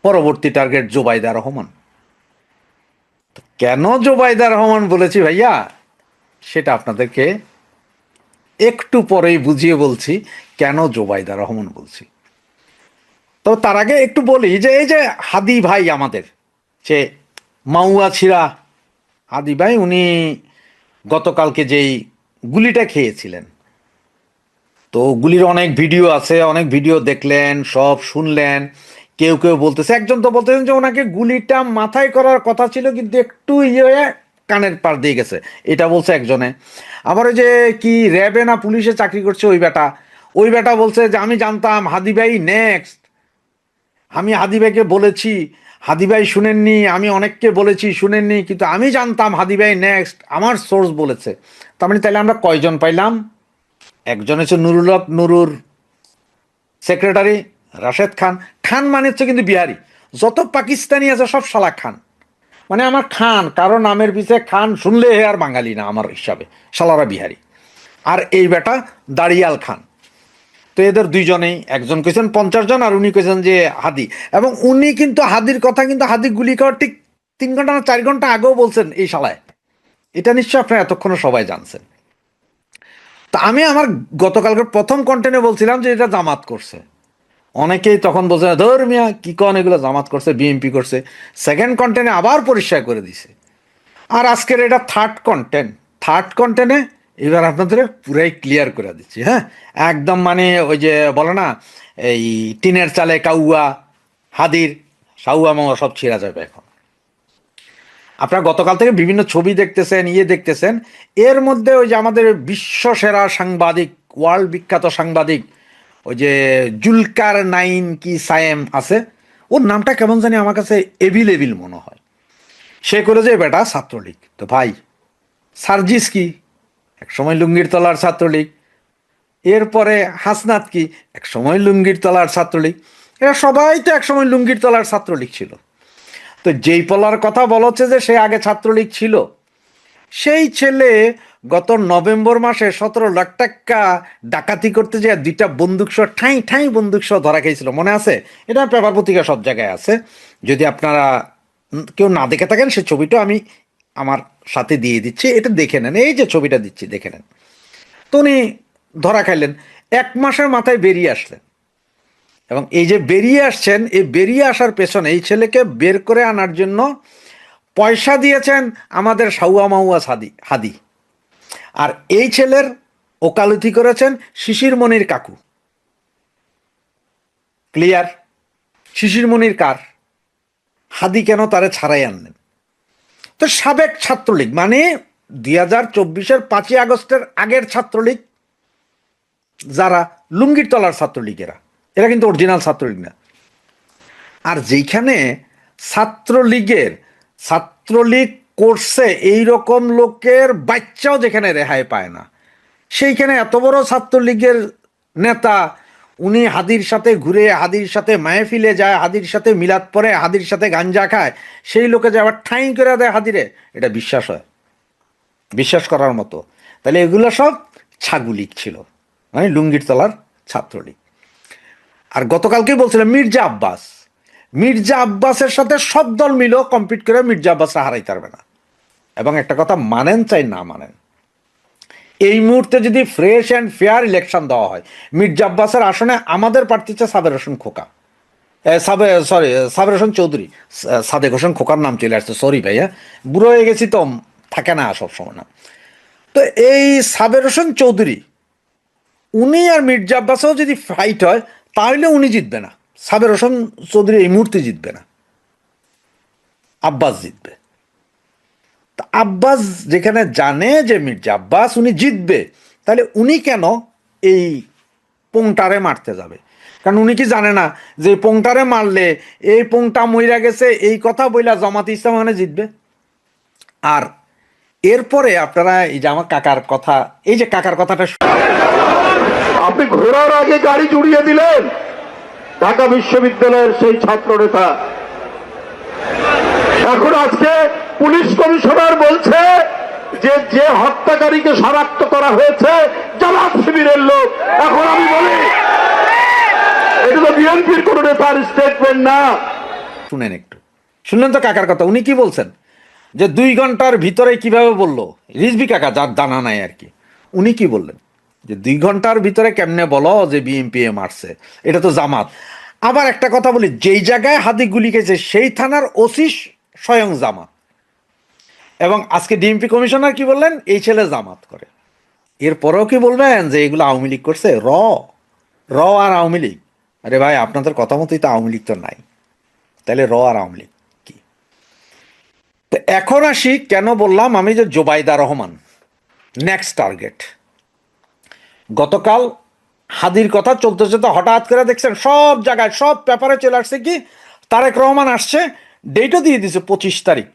পরবর্তী টার্গেট জোবাইদা রহমান। কেন জোবাইদা রহমান বলেছি ভাইয়া, সেটা আপনাদেরকে একটু পরেই বুঝিয়ে বলছি কেন জোবাইদা রহমান বলছি। তো তার আগে একটু বলি যে এই যে হাদি ভাই আমাদের, সে মাউয়া ছিড়া হাদি ভাই, উনি গতকালকে যেই গুলিটা খেয়েছিলেন, তো গুলির অনেক ভিডিও আছে, অনেক ভিডিও দেখলেন, সব শুনলেন। কেউ কেউ বলতেছে, একজন তো বলতেছেন যে ওনাকে গুলিটা মাথায় করার কথা ছিল কিন্তু একটু ইয়ে হয়ে কানের পার দিয়ে গেছে, এটা বলছে একজনে। আবার ওই যে কি র্যাবে না পুলিশে চাকরি করছে ওই বেটা বলছে যে আমি জানতাম হাদি ভাই নেক্সট, আমি হাদি ভাইকে বলেছি, হাদি ভাই শুনেননি, আমি অনেককে বলেছি শুনেননি, কিন্তু আমি জানতাম হাদি ভাই নেক্সট, আমার সোর্স বলেছে। তার মানে তাহলে আমরা কয়জন পাইলাম? একজন হচ্ছে নুরুল হক নুরুর সেক্রেটারি রাশেদ খান। খান মানে হচ্ছে কিন্তু বিহারি, যত পাকিস্তানি আছে সব শালা খান। মানে আমার খান, কারো নামের পিছে খান শুনলে হে আর বাঙালি না আমার হিসাবে, শালারা বিহারি। আর এই বেটা দাড়িয়াল খান। তো এদের দুইজনেই, একজন কইছেন 50 জন আর উনি কইছেন যে হাদি। এবং উনি কিন্তু হাদির কথা কিন্তু হাদি গুলি খাওয়ার ঠিক 3 ঘন্টা না 4 ঘন্টা আগেও বলছেন এই শালায়। এটা নিশ্চয় আপনারা এতক্ষণে সবাই জানছেন। তা আমি আমার গতকালকের প্রথম কন্টেন্টে বলছিলাম যে এটা জামাত করছে। অনেকেই তখন বলছে ধর মিয়া কি কন, এগুলো জামাত করছে, বিএনপি করছে। সেকেন্ড কন্টেন্টে আবার পরিষ্কার করে দিছে। আর আজকের এটা থার্ড কন্টেন্টে এবার আপনাদের পুরাই ক্লিয়ার করে দিচ্ছি। হ্যাঁ, একদম মানে ওই যে বলে না, এই টিনের চালে কাউয়া, হাদির সাউয়া মাওয়া সব ছিঁড়া যাবে এখন। আপনারা গতকাল থেকে বিভিন্ন ছবি দেখতেছেন, দেখতেছেন। এর মধ্যে ওই যে আমাদের বিশ্ব সেরা সাংবাদিক, ওয়ার্ল্ড বিখ্যাত সাংবাদিক, ওই যে জুলকার নাইন কি সায়েম আছে, ওর নামটা কেমন জানি আমার কাছে এভিল মনে হয়। সে করে যে বেটা ছাত্রলীগ। তো ভাই সার্জিস কি একসময় লুঙ্গির তলার ছাত্রলীগ, এরপরে হাসনাত কি একসময় লুঙ্গির তলার ছাত্রলীগ, এরা সবাই তো একসময় লুঙ্গির তলার ছাত্রলীগ ছিল। তো যেই পলার কথা বলা হচ্ছে যে সে আগে ছাত্রলীগ ছিল, সেই ছেলে গত নভেম্বর মাসে 17 লাখ টাকা ডাকাতি করতে যে 2টা বন্দুক সহ ঠাই বন্দুক সহ ধরা খেয়েছিল, মনে আছে? এটা পেপার পত্রিকা সব জায়গায় আছে। যদি আপনারা কেউ না দেখে থাকেন, সে ছবিটা আমি আমার সাথে দিয়ে দিচ্ছি, এটা দেখে নেন। এই যে ছবিটা দিচ্ছি দেখে নেন। তো উনি ধরা খাইলেন, 1 মাসের মাথায় বেরিয়ে আসলেন। এবং এই যে বেরিয়ে আসছেন, এই বেরিয়ে আসার পেছনে এই ছেলেকে বের করে আনার জন্য পয়সা দিয়েছেন আমাদের সাউয়া মাউয়া হাদি। আর এই ছেলের ওকালতি করেছেন শিশির মনির কাকু। ক্লিয়ার? শিশির মনির কার? হাদি কেন তারে ছাড়াই আনলেন? তো সাবেক ছাত্রলীগ, মানে 2024-এর 5ই আগস্টের আগের ছাত্রলীগ, যারা লুঙ্গির তলার ছাত্রলীগেরা, এরা কিন্তু অরিজিনাল ছাত্রলীগ না। আর যেখানে ছাত্রলীগ করছে এই রকম লোকের বাচ্চাও যেখানে রেহাই পায় না, সেইখানে এত বড় ছাত্রলীগের নেতা, উনি হাদির সাথে ঘুরে, হাদির সাথে মাহফিলে যায়, হাদির সাথে মিলাদ পড়ে, হাদির সাথে গাঞ্জা খায়, সেই লোকে যে আবার ঠাঁই করে দেয় হাদিরে, এটা বিশ্বাস করার মতো? তাহলে এগুলো সব ছাগুলিগ ছিল, মানে লুঙ্গির তলার ছাত্রলীগ। আর গতকালকে বলছিলাম মির্জা আব্বাসের সাথে সব দল মিলেও কম্পিট করে মির্জা আব্বাসরা হারাইতে পারবে না। এবং একটা কথা মানেন চাই না মানেন, এই মুহূর্তে যদি ফ্রেশ অ্যান্ড ফেয়ার ইলেকশন দেওয়া হয়, মির্জা আব্বাসের আসনে আমাদের প্রার্থী হচ্ছে সাবের হোসেন খোকা, সাবের হোসেন চৌধুরী। সাদেক হোসেন খোকার নাম চলে আসছে, সরি ভাইয়া, বুড়ো হয়ে গেছি তো, থাকে না সব সময় না। তো এই সাবের হোসেন চৌধুরী, উনি আর মির্জা আব্বাসও যদি ফাইট হয়, তাহলে উনি জিতবে না, সাবের হোসেন চৌধুরী এই মুহূর্তে জিতবে না, আব্বাস জিতবে। তা আব্বাস যেখানে জানে যে মির্জা আব্বাস উনি জিতবে, তাহলে উনি কেন এই পোংটারে মারতে যাবে? কারণ উনি কি জানে না যে পোংটারে মারলে এই পোংটা মইরা গেছে এই কথা বইলা জামাত ইসলাম মানে জিতবে? আর এরপরে আপনারা এই যে আমার কাকার কথা, এই যে কাকার কথাটা, আপনি ঘোরার আগে গাড়ি জুড়িয়ে দিলেন ঢাকা বিশ্ববিদ্যালয়ের সেই ছাত্র নেতা। এখন আজকে পুলিশ কমিশনার বলছে যে হত্যাকারীকে শনাক্ত করা হয়েছে জামাত শিবিরের লোক। এখন আমি বলি, এটা তো বিএনপির কোন নেতার স্টেটমেন্ট না, শুনেন একটু, শুনলেন তো কাকার কথা? উনি কি বলছেন যে 2 ঘন্টার ভিতরে কিভাবে বললো, রিজভী কাকা যার জানা নাই আর কি, উনি কি বললেন যে 2 ঘন্টার ভিতরে কেমনে বলো যে বিএনপি মারছে, এটা তো জামাত। আবার একটা কথা বলি, যেই জায়গায় হাদি গুলি খেয়েছে সেই থানার ওসি স্বয়ং জামাত, এবং আজকে ডিএমপি কমিশনার কি বললেন, এই ছেলে জামাত করে। এরপরেও কি বলবেন যে এগুলো আওয়ামী লীগ করছে? র আর আওয়ামী লীগ, আরে ভাই আপনাদের কথা মতোই তো আওয়ামী লীগ তো নাই, তাহলে র আর আওয়ামী লীগ কি? তো এখন আসি, কেন বললাম আমি যে জোবাইদা রহমান নেক্সট টার্গেট। গতকাল হাদির কথা চলতে চলতে হঠাৎ করে দেখছেন সব জায়গায় সব পেপারে চলে আসছে কি তারেক রহমান আসছে, ডেটও দিয়ে দিছে 25 তারিখ।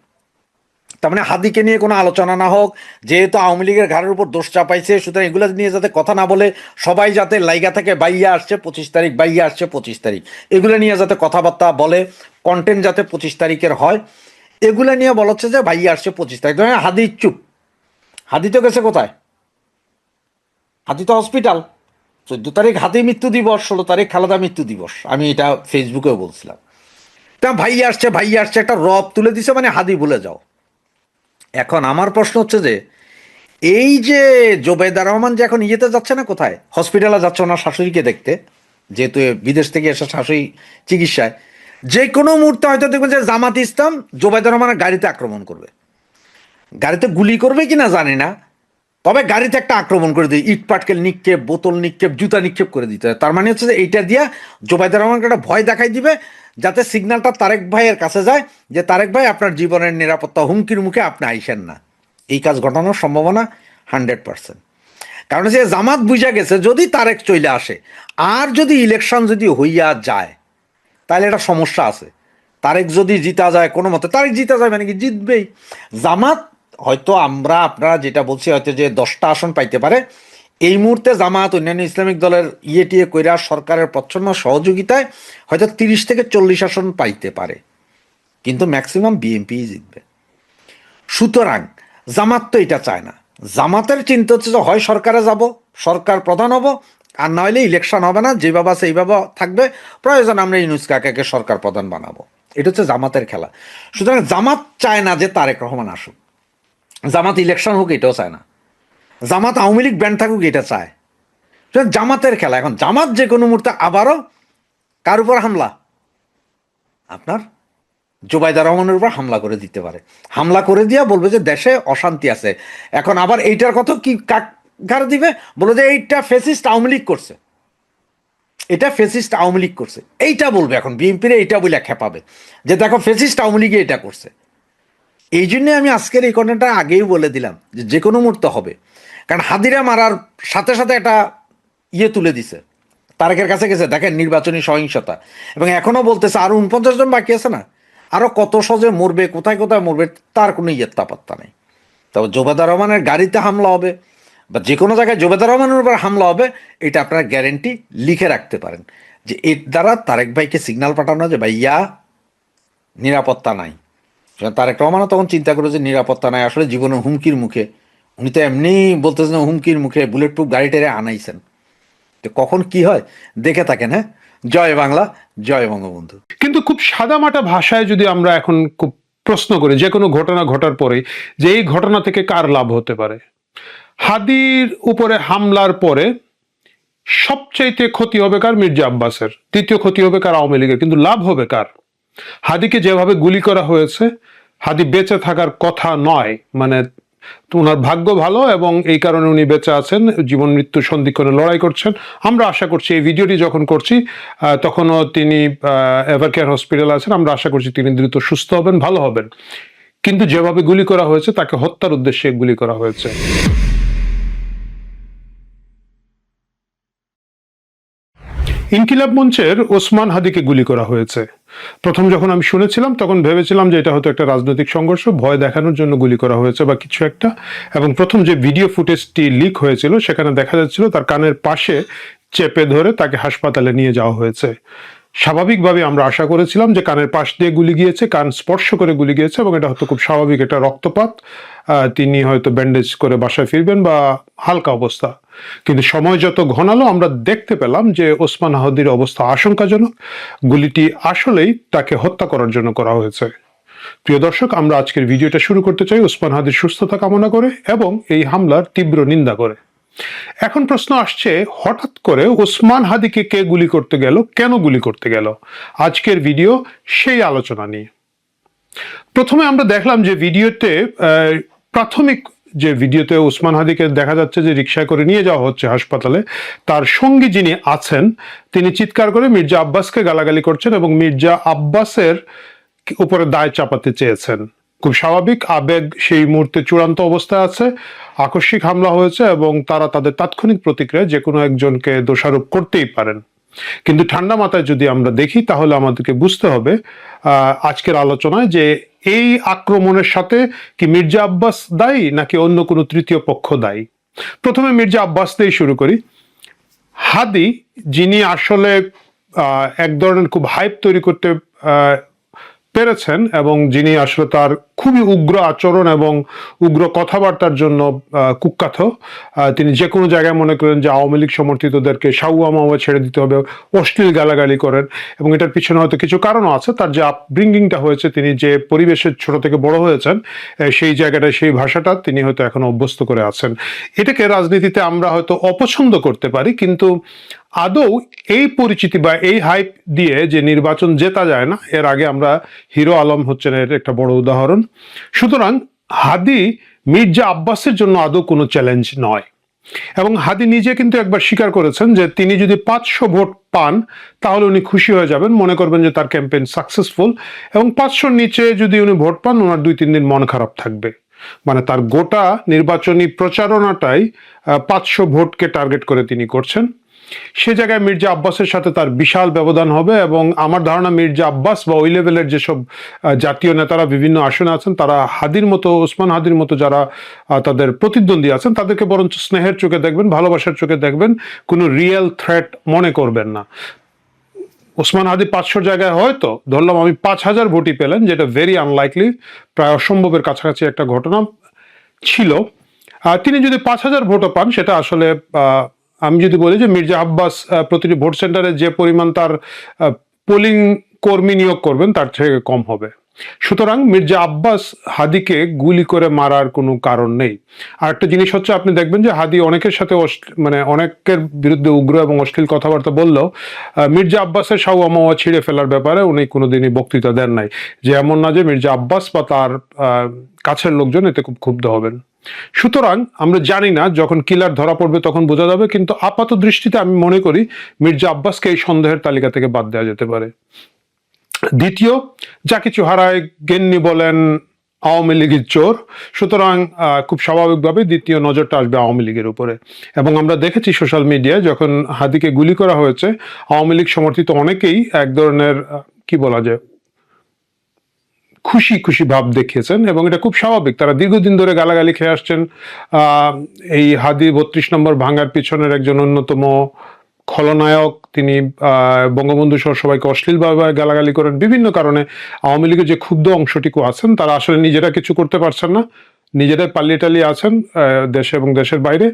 তার মানে হাদিকে নিয়ে কোনো আলোচনা না হোক, যেহেতু আওয়ামী লীগের ঘাড়ের উপর দোষ চাপাইছে, সুতরাং এগুলো নিয়ে যাতে কথা না বলে, সবাই যাতে লাইগা থেকে বাইয়া আসছে 25 তারিখ, বাইয়া আসছে 25 তারিখ, এগুলো নিয়ে যাতে কথাবার্তা বলে, কন্টেন্ট যাতে 25 তারিখের হয়, এগুলো নিয়ে বলা হচ্ছে যে বাইয়া আসছে 25 তারিখ। হাদি চুপ, হাদি তো গেছে কোথায়? হাদি তো হসপিটাল। 14 তারিখ হাদি মৃত্যু দিবস, 16 তারিখ খালেদা মৃত্যু দিবস, আমি এটা ফেসবুকেও বলছিলাম। তা ভাইয়া আসছে একটা রব তুলে দিছে, মানে হাদি ভুলে যাও। এখন আমার প্রশ্ন হচ্ছে যে এই যে জোবেদা রহমান যে এখন ইয়েতে যাচ্ছে না, কোথায় হসপিটালে যাচ্ছে ওনার শাশুড়িকে দেখতে, যেহেতু বিদেশ থেকে এসে শাশুড়ি চিকিৎসায়, যে কোনো মুহূর্তে হয়তো দেখবেন যে জামাত ইসলাম জোবেদা রহমানের গাড়িতে আক্রমণ করবে, গাড়িতে গুলি করবে কিনা জানি না, তবে গাড়িতে একটা আক্রমণ করে দিই, ইট পাটকেল নিক্ষেপ, বোতল নিক্ষেপ, জুতা নিক্ষেপ করে দিতে হয়। তার মানে হচ্ছে যে এইটা দিয়া জোবাইদা রহমানকে একটা ভয় দেখাই দিবে, যাতে সিগন্যালটা তারেক ভাইয়ের কাছে যায় যে তারেক ভাই আপনার জীবনের নিরাপত্তা হুমকির মুখে আপনি আইসেন না। এই কাজ ঘটানোর সম্ভাবনা 100%। কারণ যে জামাত বুঝা গেছে যদি তারেক চলে আসে আর যদি ইলেকশন যদি হইয়া যায় তাহলে একটা সমস্যা আছে। তারেক যদি জিতা যায় কোনো মতে, তারেক জিতা যায় মানে কি জিতবেই, জামাত হয়তো আমরা আপনারা যেটা বলছি হয়তো যে 10টা আসন পাইতে পারে। এই মুহূর্তে জামাত অন্যান্য ইসলামিক দলের টিয়ে কইরা সরকারের প্রচ্ছন্ন সহযোগিতায় হয়তো 30 থেকে 40 আসন পাইতে পারে, কিন্তু ম্যাক্সিমাম বিএনপি জিতবে। সুতরাং জামাত তো এটা চায় না। জামাতের চিন্তা হচ্ছে যে হয় সরকারে যাব, সরকার প্রধান হব, আর না হলে ইলেকশন হবে না, যেভাবে আছে এইভাবে থাকবে, প্রয়োজন আমরা ইউনূস কাকাকে সরকার প্রধান বানাবো। এটা হচ্ছে জামাতের খেলা। সুতরাং জামাত চায় না যে তারেক রহমান আসুক, জামাত ইলেকশন হোক এটাও চায় না, জামাত আওয়ামী লীগ ব্যান্ড থাকুক এটা চায়। জামাতের খেলা। এখন জামাত যে কোনো মুহূর্তে আবারও কার উপর হামলা, আপনার জোবাইদা রহমানের উপর হামলা করে দিতে পারে, হামলা করে দিয়া বলবে যে দেশে অশান্তি আছে। এখন আবার এইটার কথা কি কার দিবে, বলে যে এইটা ফেসিস্ট আওয়ামী লীগ করছে, এটা ফেসিস্ট আওয়ামী লীগ করছে, এইটা বলবে। এখন বিএনপির এইটা বলে খেপাবে যে দেখো ফেসিস্ট আওয়ামী লীগে এটা করছে। এই জন্য আমি আজকের এই কন্টেন্টটা আগেই বলে দিলাম যে যে কোনো মুহূর্তে হবে, কারণ হাদিরা মারার সাথে সাথে একটা তুলে দিছে, তারেকের কাছে গেছে দেখেন নির্বাচনী সহিংসতা, এবং এখনো বলতেছে আরো 49 জন বাকি আছে না, আরো কত সহজে মরবে, কোথায় কোথায় মরবে তার কোনো পাত্তা নেই। তবে জোবেদা রহমানের গাড়িতে হামলা হবে বা যে কোনো জায়গায় জোবেদা রহমানের উপর হামলা হবে, এটা আপনারা গ্যারেন্টি লিখে রাখতে পারেন যে এর দ্বারা তারেক ভাইকে সিগন্যাল পাঠানো যে ভাইয়া নিরাপত্তা নাই। তারেক রহমানও তখন চিন্তা করে যে নিরাপত্তা নাই, আসলে জীবনের হুমকির মুখে, উনি তো এমনি বলতেছেন হুমকির মুখে বুলেট প্রুফ গাড়ি টেরে আনাইছেন। তো কখন কি হয় দেখে থাকেন। হ্যাঁ, জয় বাংলা, জয় বঙ্গবন্ধু। কিন্তু খুব সাদামাটা ভাষায় যদি আমরা এখন খুব প্রশ্ন করি যে কোনো ঘটনা ঘটার পরে যে এই ঘটনা থেকে কার লাভ হতে পারে, হাদির উপরে হামলার পরে সবচাইতে ক্ষতি হবে কার? মির্জা আব্বাসের। দ্বিতীয় ক্ষতি হবে কার? আওয়ামী লীগের। কিন্তু লাভ হবে কার? হাদিকে যেভাবে গুলি করা হয়েছে, হাদি বেঁচে থাকার কথা নয়, মানে ওনার ভাগ্য ভালো এবং এই কারণে উনি বেঁচে আছেন, জীবন মৃত্যু সন্ধিক্ষণে লড়াই করছেন। আমরা আশা করছি এই ভিডিওটি যখন করছি তখনও তিনি এভারকেয়ার হসপিটালে আছেন, আমরা আশা করছি তিনি দ্রুত সুস্থ হবেন, ভালো হবেন। কিন্তু যেভাবে গুলি করা হয়েছে তাকে হত্যার উদ্দেশ্যে গুলি করা হয়েছে। ইনকিলাব মঞ্চের ওসমান হাদিকে গুলি করা হয়েছে। প্রথম যখন আমি শুনেছিলাম তখন ভেবেছিলাম যে এটা হয়তো একটা রাজনৈতিক সংঘর্ষ, ভয় দেখানোর জন্য গুলি করা হয়েছে বা কিছু একটা। এবং প্রথম যে ভিডিও ফুটেজটি লিক হয়েছিল সেখানে দেখা যাচ্ছিল তার কানের পাশে চেপে ধরে তাকে হাসপাতালে নিয়ে যাওয়া হয়েছে। স্বাভাবিকভাবে আমরা আশা করেছিলাম যে কানের পাশ দিয়ে গুলি গিয়েছে, কান স্পর্শ করে গুলি গিয়েছে এবং এটা হয়তো খুব স্বাভাবিক একটা রক্তপাত, তিনি হয়তো ব্যান্ডেজ করে বাসায় ফিরবেন বা হালকা অবস্থা। কিন্তু সময় যত ঘনালো আমরা দেখতে পেলাম যে ওসমান হাদির অবস্থা আশঙ্কাজনক, গুলিটি আসলেই তাকে হত্যা করার জন্য করা হয়েছে। প্রিয় দর্শক, আমরা আজকের ভিডিওটা শুরু করতে চাই ওসমান হাদির সুস্থতা কামনা করে এবং এই হামলার তীব্র নিন্দা করে। এখন প্রশ্ন আসছে, হঠাৎ করে ওসমান হাদিকে কে গুলি করতে গেল, কেন গুলি করতে গেল? আজকের ভিডিও সেই আলোচনা নিয়ে। প্রথমে আমরা দেখলাম যে ভিডিওতে প্রাথমিক যে ভিডিওতে ওসমান হাদিকে দেখা যাচ্ছে যে রিকশায় করে নিয়ে যাওয়া হচ্ছে হাসপাতালে, তার সঙ্গী যিনি আছেন তিনি চিৎকার করে মির্জা আব্বাসকে গালাগালি করছেন এবং মির্জা আব্বাসের উপরে দায় চাপাতে চেয়েছেন। খুব স্বাভাবিক, আবেগ সেই মুহূর্তে চূড়ান্ত অবস্থায় আছে, আকস্মিক হামলা হয়েছে এবং তারা তাদের তাৎক্ষণিক প্রতিক্রিয়া যে কোনো একজনকে দোষারোপ করতেই পারেন। কিন্তু ঠান্ডা মাথায় যদি আমরা দেখি তাহলে আমাদেরকে বুঝতে হবে আজকের আলোচনায় যে এই আক্রমণের সাথে কি মির্জা আব্বাস দায়ী নাকি অন্য কোনো তৃতীয় পক্ষ দায়ী। প্রথমে মির্জা আব্বাস দিয়েই শুরু করি। হাদি, যিনি আসলে এক ধরনের খুব হাইপ তৈরি করতে পেরেছেন এবং যিনি আসলে তার খুবই উগ্র আচরণ এবং উগ্র কথাবার্তার জন্য কুখ্যাত, তিনি যে কোনো জায়গায় মনে করেন যে আওয়ামী লীগ সমর্থিতদেরকে সাউয়া মাওয়া ছেড়ে দিতে হবে, অশ্লীল গালাগালি করেন এবং এটার পিছনে হয়তো কিছু কারণও আছে। তার যে আপব্রিঙ্গিংটা হয়েছে, তিনি যে পরিবেশের ছোট থেকে বড় হয়েছেন, সেই জায়গাটায় সেই ভাষাটা তিনি হয়তো এখন অভ্যস্ত করে আছেন। এটাকে রাজনীতিতে আমরা হয়তো অপছন্দ করতে পারি, কিন্তু আদৌ এই পরিচিতি বা এই হাইপ দিয়ে যে নির্বাচন জেতা যায় না, এর আগে আমরা হিরো আলম হচ্ছেন এর একটা বড় উদাহরণ। সুতরাং হাদি মির্জা আব্বাসের জন্য আদৌ কোনো চ্যালেঞ্জ নয় এবং হাদি নিজে কিন্তু একবার স্বীকার করেছেন যে তিনি যদি 500 ভোট পান তাহলে উনি খুশি হয়ে যাবেন, মনে করবেন যে তার ক্যাম্পেইন সাকসেসফুল, এবং 500-র নিচে যদি উনি ভোট পান ওনার 2-3 দিন মন খারাপ থাকবে। মানে তার গোটা নির্বাচনী প্রচারণাটাই 500 ভোটকে টার্গেট করে তিনি করছেন। সে জায়গায় মির্জা আব্বাসের সাথে তার বিশাল ব্যবধান হবে এবং আমার ধারণা মির্জা আব্বাস বা ওই লেভেলের যেসব জাতীয় নেতারা বিভিন্ন আসনে আছেন তারা হাদির মতো, ওসমান হাদির মতো যারা তাদের প্রতিদ্বন্দ্বী আছেন তাদেরকে বরঞ্চ স্নেহের চোখে দেখবেন, ভালোবাসার চোখে দেখবেন, কোনো রিয়েল থ্রেট মনে করবেন না। ওসমান হাদি 500 জায়গায় হয়তো ধরলাম আমি 5000 ভোটই পেলেন, যেটা ভেরি আনলাইকলি, প্রায় অসম্ভবের কাছাকাছি একটা ঘটনা ছিল। তিনি যদি 5000 ভোটও পান সেটা আসলে আমি যদি বলি যে মির্জা আব্বাস প্রতিটি ভোট সেন্টারে যে পরিমাণ তার পোলিং কর্মী নিয়োগ করবেন তার থেকে কম হবে। সুতরাং মির্জা আব্বাস হাদিকে গুলি করে মারার কোনো কারণ নেই। আর একটা জিনিস হচ্ছে, আপনি দেখবেন যে হাদি অনেকের সাথে মানে অনেকের বিরুদ্ধে উগ্র এবং অশ্লীল কথাবার্তা বললেও মির্জা আব্বাসের সাউয়া মাওয়া ছিঁড়ে ফেলার ব্যাপারে উনি কোনোদিনই বক্তৃতা দেন নাই, যে এমন না যে মির্জা আব্বাস বা তার কাছের লোকজন এতে খুব ক্ষুব্ধ হবেন। সুতরাং আমরা জানি না, যখন কিলার ধরা পড়বে তখন বোঝা যাবে, কিন্তু আপাত দৃষ্টিতে আমি মনে করি মির্জা আব্বাসকে এই সন্দেহের তালিকা থেকে বাদ দেওয়া যেতে পারে। দ্বিতীয়, যা কিছু হারায় গেন্নি বলেন আওয়ামী লীগের চোর, সুতরাং খুব স্বাভাবিকভাবে দ্বিতীয় নজরটা আসবে আওয়ামী লীগের উপরে। এবং আমরা দেখেছি সোশ্যাল মিডিয়ায় যখন হাদিকে গুলি করা হয়েছে, আওয়ামী লীগ সমর্থিত অনেকেই এক ধরনের কি বলা যায় খুশি খুশি ভাব দেখিয়েছেন এবং এটা খুব স্বাভাবিক। তারা দীর্ঘদিন ধরে গালাগালি খেয়ে আসছেন। এই হাদি 32 নম্বর ভাঙার পিছনের একজন অন্যতম খলনায়ক, তিনি বঙ্গবন্ধু সহ সবাইকে অশ্লীলভাবে গালাগালি করেন। বিভিন্ন কারণে আওয়ামী লীগের যে ক্ষুব্ধ অংশটুকু আছেন তারা আসলে নিজেরা কিছু করতে পারছেন না, নিজেরাই পালিয়ে টালিয়ে আছেন দেশে এবং দেশের বাইরে।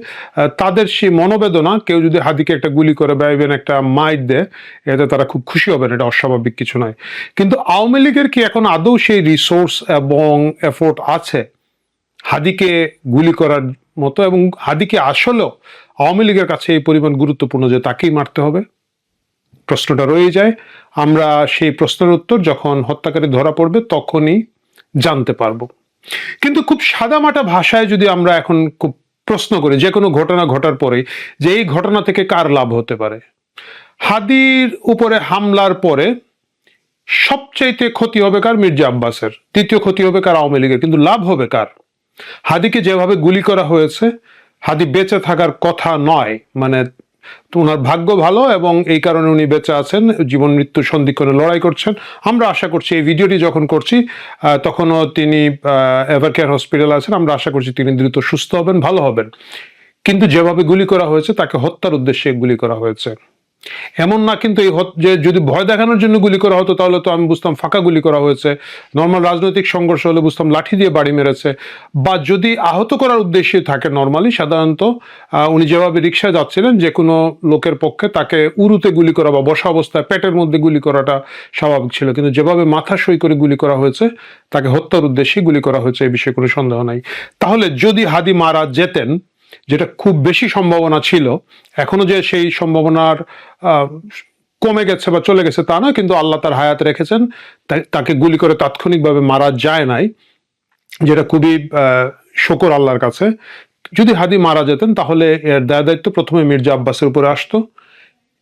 তাদের সেই মনোবেদনা, কেউ যদি হাদিকে একটা গুলি করে বা ইভেন একটা মাইট দেয়, এতে তারা খুব খুশি হবেন, এটা অস্বাভাবিক কিছু নয়। কিন্তু আওয়ামী লীগের কি এখন আদৌ সেই রিসোর্স এবং এফোর্ট আছে হাদিকে গুলি করার মতো, এবং হাদিকে আসলেও আওয়ামী লীগের কাছে এই পরিমাণ গুরুত্বপূর্ণ যে তাকেই মারতে হবে? প্রশ্নটা রয়ে যায়। আমরা সেই প্রশ্নের উত্তর যখন হত্যাকারী ধরা পড়বে তখনই জানতে পারবো। কিন্তু খুব সাদামাটা ভাষায় যদি আমরা এখন খুব প্রশ্ন করি যে কোনো ঘটনা ঘটার পরে যে এই ঘটনা থেকে কার লাভ হতে পারে, হাদির উপরে হামলার পরে সবচাইতে ক্ষতি হবে কার? মির্জা আব্বাসের। দ্বিতীয় ক্ষতি হবে কার? আওয়ামী লীগের। কিন্তু লাভ হবে কার? হাদিকে যেভাবে গুলি করা হয়েছে, হাদি বেঁচে থাকার কথা নয়, মানে ওনার ভাগ্য ভালো এবং এই কারণে উনি বেঁচে আছেন, জীবন মৃত্যু সন্ধিক্ষণে লড়াই করছেন। আমরা আশা করছি এই ভিডিওটি যখন করছি তখনও তিনি এভারকেয়ার হসপিটালে আছেন, আমরা আশা করছি তিনি দ্রুত সুস্থ হবেন, ভালো হবেন। কিন্তু যেভাবে গুলি করা হয়েছে তাকে হত্যার উদ্দেশ্যে গুলি করা হয়েছে। এমন না কিন্তু যে যদি ভয় দেখানোর জন্য গুলি করা হতো তাহলে তো আমি বুঝতাম ফাঁকা গুলি করা হয়েছে, নর্মাল রাজনৈতিক সংঘর্ষ হলে বুঝতাম লাঠি দিয়ে বাড়ি মেরেছে, বা যদি আহত করার উদ্দেশ্যে থাকে নর্মালি সাধারণত উনি যেভাবে রিক্সায় যাচ্ছিলেন যে কোনো লোকের পক্ষে তাকে উরুতে গুলি করা বা বসা অবস্থায় পেটের মধ্যে গুলি করাটা স্বাভাবিক ছিল, কিন্তু যেভাবে মাথা সই করে গুলি করা হয়েছে তাকে হত্যার উদ্দেশ্যে গুলি করা হয়েছে, এই বিষয়ে কোনো সন্দেহ নাই। তাহলে যদি হাদি মারা যেতেন, যেটা খুব বেশি সম্ভাবনা ছিল, এখনো যে সেই সম্ভাবনার কমে গেছে বা চলে গেছে তা না, কিন্তু আল্লাহ তার হায়াত রেখেছেন, তাকে গুলি করে তাৎক্ষণিকভাবে মারা যায় নাই, যেটা খুবই শকর আল্লাহর কাছে। যদি হাদি মারা যেতেন তাহলে এর দায় দায়িত্ব প্রথমে মির্জা আব্বাসের উপরে আসতো,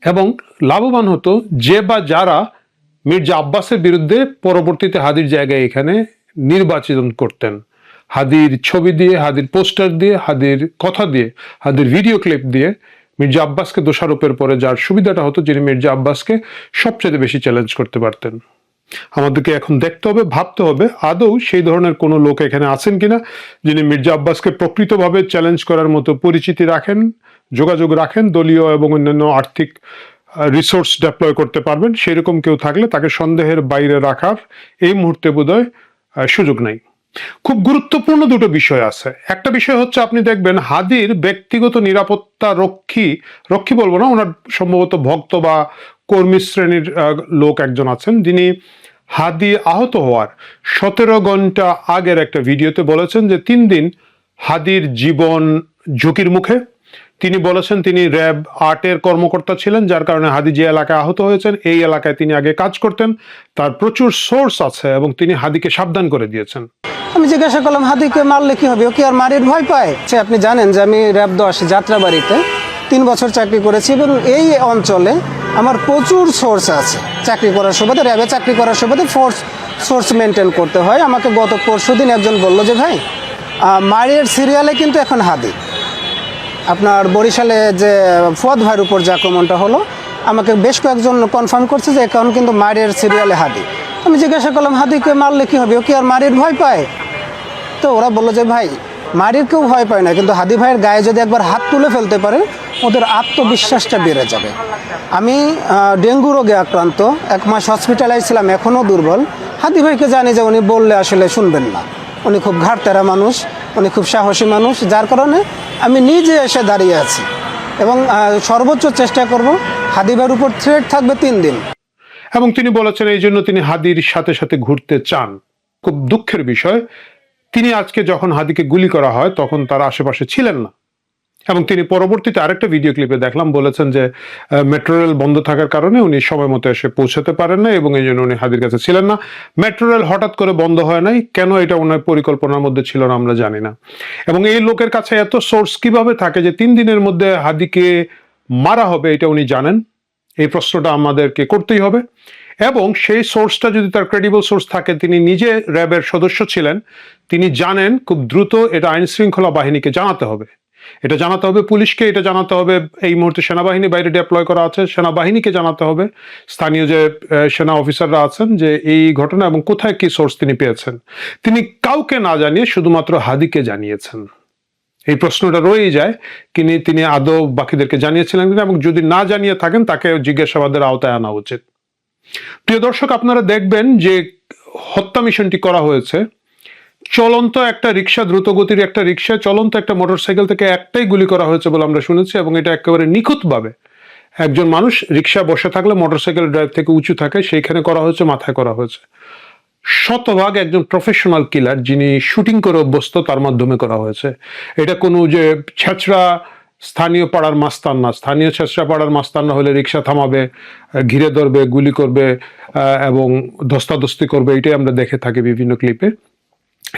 এবং লাভবান হতো যে বা যারা মির্জা আব্বাসের বিরুদ্ধে পরবর্তীতে হাদির জায়গায় এখানে নির্বাচন করতেন, হাদির ছবি দিয়ে, হাদির পোস্টার দিয়ে, হাদির কথা দিয়ে, হাদির ভিডিও ক্লিপ দিয়ে মির্জা আব্বাসকে দোষারোপের পরে যার সুবিধাটা হতো, যিনি মির্জা আব্বাসকে সবচেয়ে বেশি চ্যালেঞ্জ করতে পারতেন। আমাদেরকে এখন দেখতে হবে, ভাবতে হবে আদৌ সেই ধরনের কোনো লোক এখানে আছেন কিনা যিনি মির্জা আব্বাসকে প্রকৃতভাবে চ্যালেঞ্জ করার মতো পরিচিতি রাখেন, যোগাযোগ রাখেন, দলীয় এবং অন্যান্য আর্থিক রিসোর্স ডেপ্লয় করতে পারবেন। সেরকম কেউ থাকলে তাকে সন্দেহের বাইরে রাখার এই মুহূর্তে বোধহয় সুযোগ নাই। খুব গুরুত্বপূর্ণ দুটো বিষয় আছে। একটা বিষয় হচ্ছে, আপনি দেখবেন হাদির ব্যক্তিগত নিরাপত্তা রক্ষী বলবো না, ওনার সম্ভবত ভক্ত বা কর্মী শ্রেণীর লোক একজন আছেন, যিনি হাদি আহত হওয়ার 17 ঘন্টা আগের একটা ভিডিওতে বলেছেন যে 3 দিন হাদির জীবন ঝুঁকির মুখে। তিনি বলেছেন তিনি র্যাব 8-এর কর্মকর্তা ছিলেন, যার কারণে হাদি যে এলাকায় আহত হয়েছেন এই এলাকায় তিনি আগে কাজ করতেন, তার প্রচুর সোর্স আছে এবং তিনি হাদিকে সাবধান করে দিয়েছেন। আমি জিজ্ঞাসা করলাম, হাদিকে মারলে কি হবে, ও কি আর মারির ভয় পায়? সে আপনি জানেন যে আমি র্যাব 10 যাত্রাবাড়িতে 3 বছর চাকরি করেছি, এবং এই অঞ্চলে আমার প্রচুর সোর্স আছে। চাকরি করার সুবাদে, র্যাবে চাকরি করার সুবাদে সোর্স মেনটেন করতে হয়। আমাকে গত পরশুদিন একজন বলল যে ভাই, মারির সিরিয়ালে কিন্তু এখন হাদি। আপনার বরিশালে যে ফুয়াদ ভাইয়ের উপর যে আক্রমণটা হলো, আমাকে বেশ কয়েকজন কনফার্ম করছে যে এখন কিন্তু মারির সিরিয়ালে হাদি। আমি জিজ্ঞাসা করলাম, হাদিকে মারলে কি হবে, ও কি আর মারির ভয় পায়? তো ওরা বললো যে ভাই, মারির কেউ ভয় পায় না, কিন্তু হাদি ভাইয়ের গায়ে যদি একবার হাত তুলে ফেলতে পারে ওদের আত্মবিশ্বাসটা বেড়ে যাবে। আমি ডেঙ্গু রোগে আক্রান্ত, 1 মাস হসপিটালাইজ ছিলাম, এখনও দুর্বল। হাদি ভাইকে জানি যে উনি বললে আসলে শুনবেন না, উনি খুব ঘাড়তেরা মানুষ, উনি খুব সাহসী মানুষ, যার কারণে আমি নিজে এসে দাঁড়িয়ে আছি এবং সর্বোচ্চ চেষ্টা করব। হাদি ভাইয়ের উপর থ্রেট থাকবে 3 দিন। এবং তিনি বলেছেন এই জন্য তিনি হাদির সাথে সাথে ঘুরতে চান। খুব দুঃখের বিষয়, তিনি আজকে যখন হাদিকে গুলি করা হয় তখন তার আশেপাশে ছিলেন না, এবং তিনি পরবর্তীতে আরেকটা ভিডিও ক্লিপে দেখলাম বলেছেন যে মেট্রো রেল বন্ধ থাকার কারণে উনি সময় মতো এসে পৌঁছাতে পারেন না এবং এই জন্য উনি হাদির কাছে ছিলেন না। মেট্রো রেল হঠাৎ করে বন্ধ হয় নাই, কেন এটা ওনার পরিকল্পনার মধ্যে ছিল না আমরা জানি না। এবং এই লোকের কাছে এত সোর্স কিভাবে থাকে যে 3 দিনের মধ্যে হাদিকে মারা হবে এটা উনি জানেন? এই প্রশ্নটা আমাদেরকে করতেই হবে। এবং সেই সোর্সটা যদি তার ক্রেডিবল সোর্স থাকে, তিনি নিজে র্যাবের সদস্য ছিলেন, তিনি জানেন খুব দ্রুত এটা আইন শৃঙ্খলা বাহিনীকে জানাতে হবে, এটা জানাতে হবে পুলিশকে, এটা জানাতে হবে এই মুহূর্তে সেনাবাহিনী বাইরে ডিপ্লয় করা আছে, সেনাবাহিনীকে জানাতে হবে, স্থানীয় যে সেনা অফিসাররা আছেন যে এই ঘটনা এবং কোথায় কি সোর্স তিনি পেয়েছেন। তিনি কাউকে না জানিয়ে শুধুমাত্র হাদিকে জানিয়েছেন। এই প্রশ্নটা রয়েই যায়, তিনি আদৌ বাকিদেরকে জানিয়েছিলেন কিনা, এবং যদি না জানিয়ে থাকেন তাকে জিজ্ঞাসাবাদের আওতায় আনা উচিত। প্রিয় দর্শক, আপনারা দেখবেন যে হত্যা মিশনটি করা হয়েছে চলন্ত একটা রিক্সা, দ্রুতগতির একটা রিক্সা, চলন্ত একটা মোটরসাইকেল থেকে একটাই গুলি করা হয়েছে বলে আমরা শুনেছি, এবং এটা একেবারে নিখুঁতভাবে একজন মানুষ রিক্সা বসে থাকলে মোটরসাইকেল ড্রাইভ থেকে উঁচু থাকে সেইখানে করা হয়েছে, মাথায় করা হয়েছে। শতভাগ একজন প্রফেশনাল কিলার যিনি শুটিং করে অভ্যস্ত তার মাধ্যমে করা হয়েছে। এটা কোনো যে ছেঁচড়া স্থানীয় পাড়ার মাস্তান না। স্থানীয় ছেঁচড়া পাড়ার মাস্তান না হলে রিক্সা থামাবে, ঘিরে ধরবে, গুলি করবে এবং ধস্তাধস্তি করবে, এটাই আমরা দেখে থাকি বিভিন্ন ক্লিপে।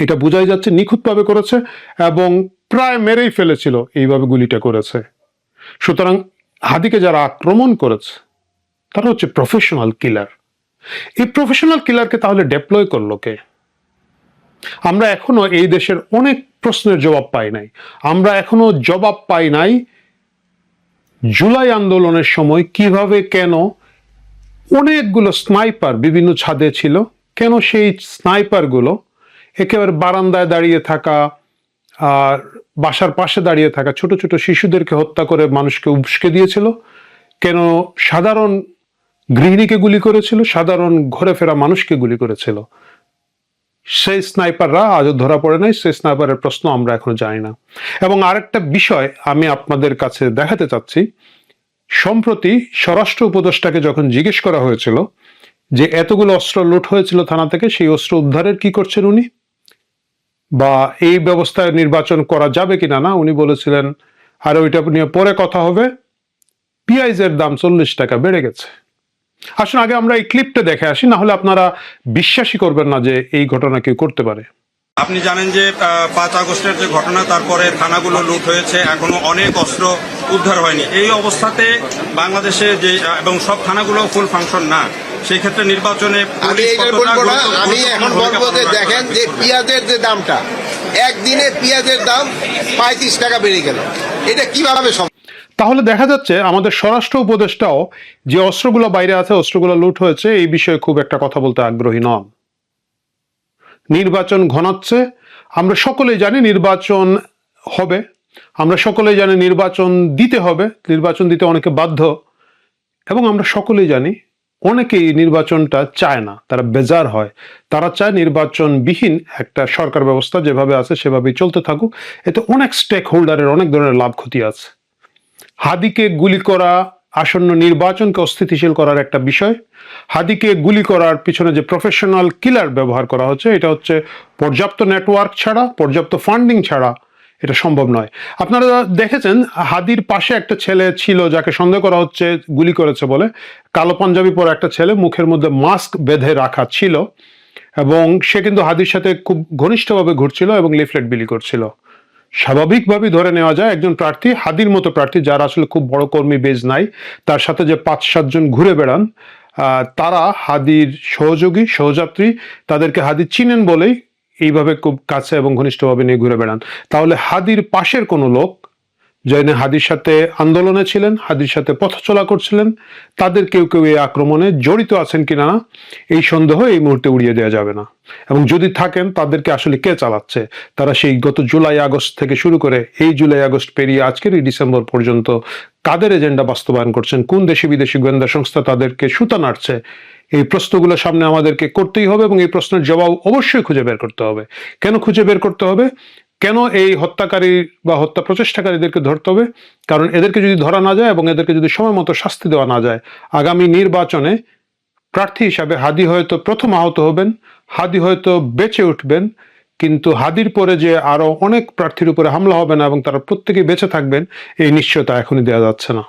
এটা বোঝাই যাচ্ছে নিখুঁতভাবে করেছে এবং প্রায় মেরেই ফেলেছিল এইভাবে গুলিটা করেছে। সুতরাং হাদিকে যারা আক্রমণ করেছে তারা হচ্ছে প্রফেশনাল কিলার। এই প্রফেশনাল কিলারকে তাহলে ডেপ্লয় করলো কে? আমরা এখনো এই দেশের অনেক প্রশ্নের জবাব পাই নাই। আমরা এখনো জবাব পাই নাই জুলাই আন্দোলনের সময় কিভাবে, কেন অনেকগুলো স্নাইপার বিভিন্ন ছাদে ছিল, কেন সেই স্নাইপারগুলো একেবারে বারান্দায় দাঁড়িয়ে থাকা আর বাসার পাশে দাঁড়িয়ে থাকা ছোট ছোট শিশুদেরকে হত্যা করে মানুষকে উস্কে দিয়েছিল, কেন সাধারণ গৃহিণীকে গুলি করেছিল, সাধারণ ঘরে ফেরা মানুষকে গুলি করেছিল? সেই স্নাইপাররা আজও ধরা পড়ে নাই, সেই স্নাইপারের প্রশ্ন আমরা এখনো জানি না। এবং আরেকটা বিষয় আমি আপনাদের কাছে দেখাতে চাচ্ছি, সম্প্রতি স্বরাষ্ট্র উপদেষ্টাকে যখন জিজ্ঞেস করা হয়েছিল যে এতগুলো অস্ত্র লুট হয়েছিল থানা থেকে, সেই অস্ত্র উদ্ধারের কি করছেন উনি, বা এই ব্যবস্থায় নির্বাচন করা যাবে কিনা, না উনি বলেছিলেন আর ওইটা নিয়ে পরে কথা হবে, পেঁয়াজের দাম 40 টাকা বেড়ে গেছে। আসুন আগে আমরা এই ক্লিপটা দেখে আসি, না হলে আপনারা বিশ্বাসই করবেন না যে এই ঘটনা কেউ করতে পারে। আপনি জানেন যে 5 আগস্টের যে ঘটনা, তারপরে থানাগুলো লুট হয়েছে, এখনো অনেক অস্ত্র উদ্ধার হয়নি। এই অবস্থাতে বাংলাদেশে যে এবং সব থানাগুলো ফুল ফাংশন না, সেই ক্ষেত্রে নির্বাচনে আমি এইটা বলবো না, আমি এখন বলবো যে দেখেন যে পেঁয়াজের যে দামটা, একদিনে পেঁয়াজের দাম 35 টাকা বেড়ে গেল, এটা কিভাবে সম্ভব? তাহলে দেখা যাচ্ছে আমাদের স্বরাষ্ট্র উপদেষ্টাও যে অস্ত্রগুলো বাইরে আছে, অস্ত্রগুলো লুট হয়েছে, এই বিষয়ে খুব একটা কথা বলতে আগ্রহী নন। নির্বাচন ঘনাচ্ছে, আমরা সকলেই জানি নির্বাচন হবে, আমরা সকলেই জানি নির্বাচন দিতে হবে, নির্বাচন দিতে অনেকে বাধ্য, এবং আমরা সকলেই জানি অনেকেই নির্বাচনটা চায় না, তারা বেজার হয়, তারা চায় নির্বাচনবিহীন একটা সরকার ব্যবস্থা যেভাবে আছে সেভাবেই চলতে থাকুক। এতে অনেক স্টেক হোল্ডারের অনেক ধরনের লাভ ক্ষতি আছে। হাদিকে গুলি করা আসন্ন নির্বাচনকে অস্থিতিশীল করার একটা বিষয়। হাদিকে গুলি করার পিছনে যে প্রফেশনাল কিলার ব্যবহার করা হচ্ছে, এটা হচ্ছে পর্যাপ্ত নেটওয়ার্ক ছাড়া, পর্যাপ্ত ফান্ডিং ছাড়া এটা সম্ভব নয়। আপনারা দেখেছেন হাদির পাশে একটা ছেলে ছিল যাকে সন্দেহ করা হচ্ছে গুলি করেছে বলে, কালো পাঞ্জাবি পরা একটা ছেলে, মুখের মধ্যে মাস্ক বেঁধে রাখা ছিল, এবং সে কিন্তু হাদির সাথে খুব ঘনিষ্ঠভাবে ঘুরছিল এবং লিফলেট বিলি করছিল। স্বাভাবিকভাবেই ধরে নেওয়া যায় একজন প্রার্থী, হাদির মতো প্রার্থী যার আসলে খুব বড় কর্মী বেজ নাই, তার সাথে যে 5-7 জন ঘুরে বেড়ান, তারা হাদির সহযোগী সহযাত্রী, তাদেরকে হাদি চিনেন বলেই এইভাবে খুব কাছে এবং ঘনিষ্ঠভাবে নিয়ে ঘুরে বেড়ান। তাহলে হাদির পাশের কোনো লোক যিনি হাদির সাথে আন্দোলনে ছিলেন, হাদির সাথে পথ চলা করছিলেন, তাদের কেউ কেউ এই আক্রমণে জড়িত আছেন কিনা না, এই সন্দেহ এই মুহূর্তে উড়িয়ে দেওয়া যাবে না। এবং যদি থাকেন তাদেরকে আসলে কে চালাচ্ছে, তারা সেই গত জুলাই আগস্ট থেকে শুরু করে এই জুলাই আগস্ট পেরিয়ে আজকের এই ডিসেম্বর পর্যন্ত কাদের এজেন্ডা বাস্তবায়ন করছেন, কোন দেশি বিদেশি গোয়েন্দা সংস্থা তাদেরকে সুতা নাড়ছে, এই প্রশ্নগুলো সামনে আমাদেরকে করতেই হবে, এবং এই প্রশ্নের জবাব অবশ্যই খুঁজে বের করতে হবে। কেন খুঁজে বের করতে হবে, কেন এই হত্যাকারী বা হত্যা প্রচেষ্টাকারীদেরকে ধরতে হবে? কারণ এদেরকে যদি ধরা না যায় এবং এদেরকে যদি সময় মতো শাস্তি দেওয়া না যায়, আগামী নির্বাচনে প্রার্থী হিসাবে হাদি হয়তো প্রথম আহত হবেন, হাদি হয়তো বেঁচে উঠবেন, কিন্তু হাদির পরে যে আরো অনেক প্রার্থীর উপরে হামলা হবে না এবং তারা প্রত্যেকেই বেঁচে থাকবেন, এই নিশ্চয়তা এখনই দেওয়া যাচ্ছে না।